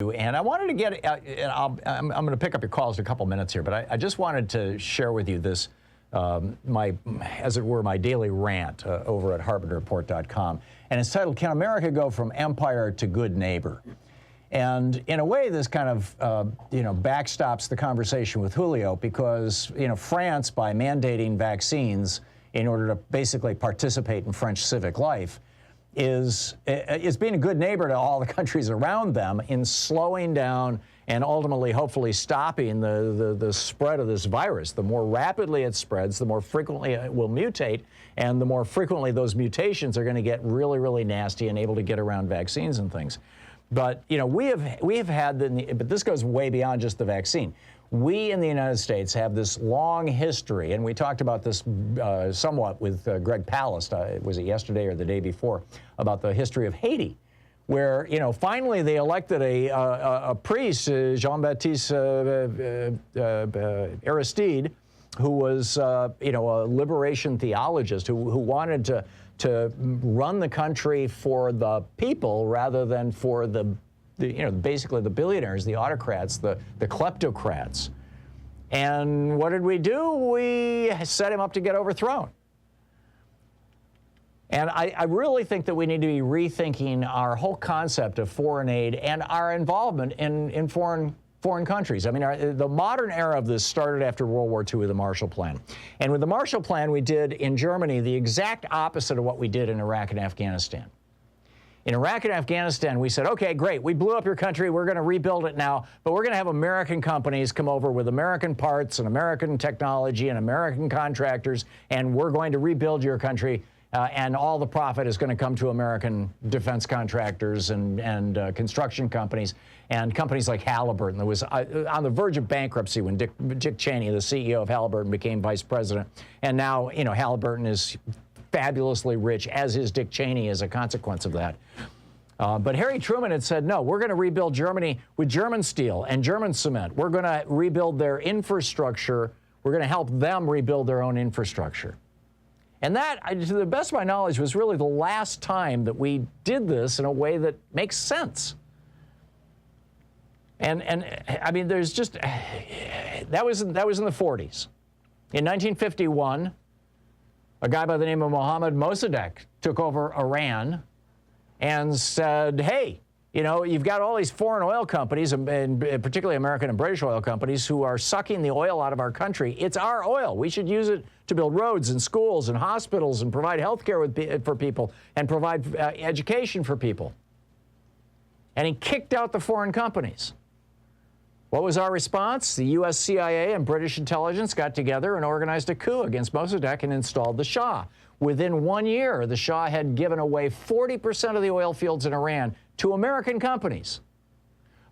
And I wanted to get, and I'm going to pick up your calls in a couple minutes here, but I just wanted to share with you this, as it were, my daily rant over at HartmannReport.com. And it's titled, Can America Go from Empire to Good Neighbor? And in a way, this kind of, backstops the conversation with Julio because, France, by mandating vaccines in order to basically participate in French civic life, is being a good neighbor to all the countries around them in slowing down and ultimately, hopefully, stopping the spread of this virus. The more rapidly it spreads, the more frequently it will mutate, and the more frequently those mutations are going to get really, really nasty and able to get around vaccines and things. But we have had, but this goes way beyond just the vaccine. We in the United States have this long history, and we talked about this somewhat with Greg Palast, was it yesterday or the day before, about the history of Haiti, where, finally they elected a priest, Jean-Baptiste Aristide, who was, a liberation theologist who wanted to run the country for the people rather than for basically the billionaires, the autocrats, the kleptocrats. And what did we do? We set him up to get overthrown. And I really think that we need to be rethinking our whole concept of foreign aid and our involvement in foreign countries. I mean, the modern era of this started after World War II with the Marshall Plan. And with the Marshall Plan, we did in Germany the exact opposite of what we did in Iraq and Afghanistan. In Iraq and Afghanistan, we said, okay, great, we blew up your country, we're going to rebuild it now, but we're going to have American companies come over with American parts and American technology and American contractors, and we're going to rebuild your country, and all the profit is going to come to American defense contractors and construction companies, and companies like Halliburton, that was on the verge of bankruptcy when Dick Cheney, the CEO of Halliburton, became vice president. And now, Halliburton is fabulously rich, as is Dick Cheney as a consequence of that. But Harry Truman had said, no, we're going to rebuild Germany with German steel and German cement. We're going to rebuild their infrastructure. We're going to help them rebuild their own infrastructure. And that, to the best of my knowledge, was really the last time that we did this in a way that makes sense. And I mean, there's just, that was in the 40s. In 1951, a guy by the name of Mohammad Mossadegh took over Iran and said, hey, you've got all these foreign oil companies, and particularly American and British oil companies, who are sucking the oil out of our country. It's our oil. We should use it to build roads and schools and hospitals and provide health care for people and provide education for people. And he kicked out the foreign companies. What was our response? The U.S. CIA and British intelligence got together and organized a coup against Mossadegh and installed the Shah. Within 1 year, the Shah had given away 40% of the oil fields in Iran to American companies.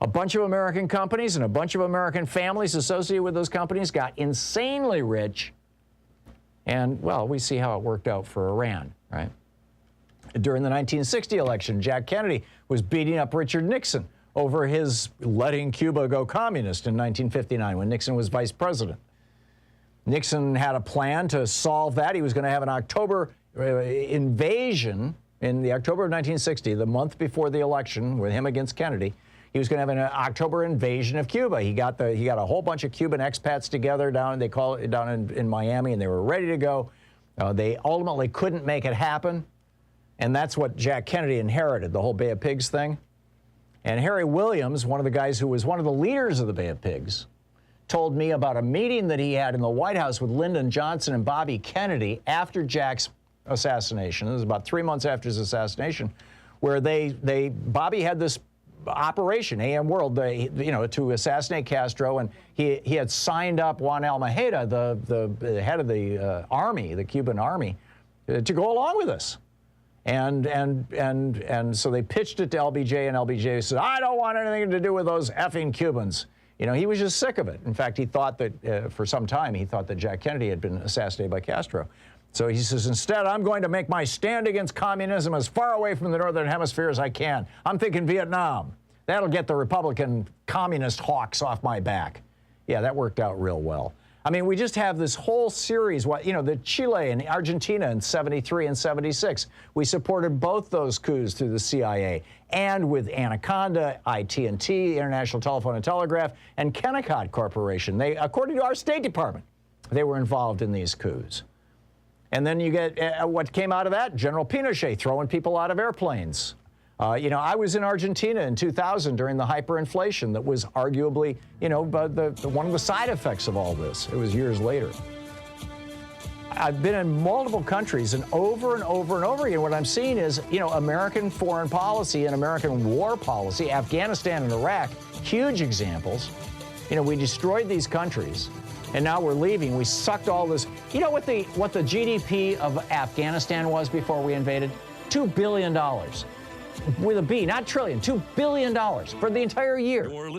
A bunch of American companies and a bunch of American families associated with those companies got insanely rich. And, well, we see how it worked out for Iran, right? During the 1960 election, Jack Kennedy was beating up Richard Nixon over his letting Cuba go communist in 1959 when Nixon was vice president. Nixon had a plan to solve that. He was going to have an October invasion in the October of 1960, the month before the election, with him against Kennedy. He was going to have an October invasion of Cuba. He got a whole bunch of Cuban expats together down in Miami, and they were ready to go. They ultimately couldn't make it happen, and that's what Jack Kennedy inherited, the whole Bay of Pigs thing. And Harry Williams, one of the guys who was one of the leaders of the Bay of Pigs, told me about a meeting that he had in the White House with Lyndon Johnson and Bobby Kennedy after Jack's assassination. It was about 3 months after his assassination, where Bobby had this operation, AM World, to assassinate Castro, and he had signed up Juan Almejida, the head of the army, the Cuban army, to go along with us. And so they pitched it to LBJ, and LBJ said, I don't want anything to do with those effing Cubans. He was just sick of it. In fact, he thought that for some time, he thought that Jack Kennedy had been assassinated by Castro. So he says, instead, I'm going to make my stand against communism as far away from the Northern Hemisphere as I can. I'm thinking Vietnam. That'll get the Republican communist hawks off my back. Yeah, that worked out real well. I mean, we just have this whole series, the Chile and Argentina in 73 and 76. We supported both those coups through the CIA. And with Anaconda, IT&T, International Telephone and Telegraph, and Kennecott Corporation. They, according to our State Department, they were involved in these coups. And then you get what came out of that? General Pinochet throwing people out of airplanes. I was in Argentina in 2000 during the hyperinflation that was arguably, one of the side effects of all this. It was years later. I've been in multiple countries, and over again, what I'm seeing is, American foreign policy and American war policy, Afghanistan and Iraq, huge examples. We destroyed these countries, and now we're leaving. We sucked all this. You know what the GDP of Afghanistan was before we invaded? $2 billion. With a B, not trillion, $2 billion for the entire year.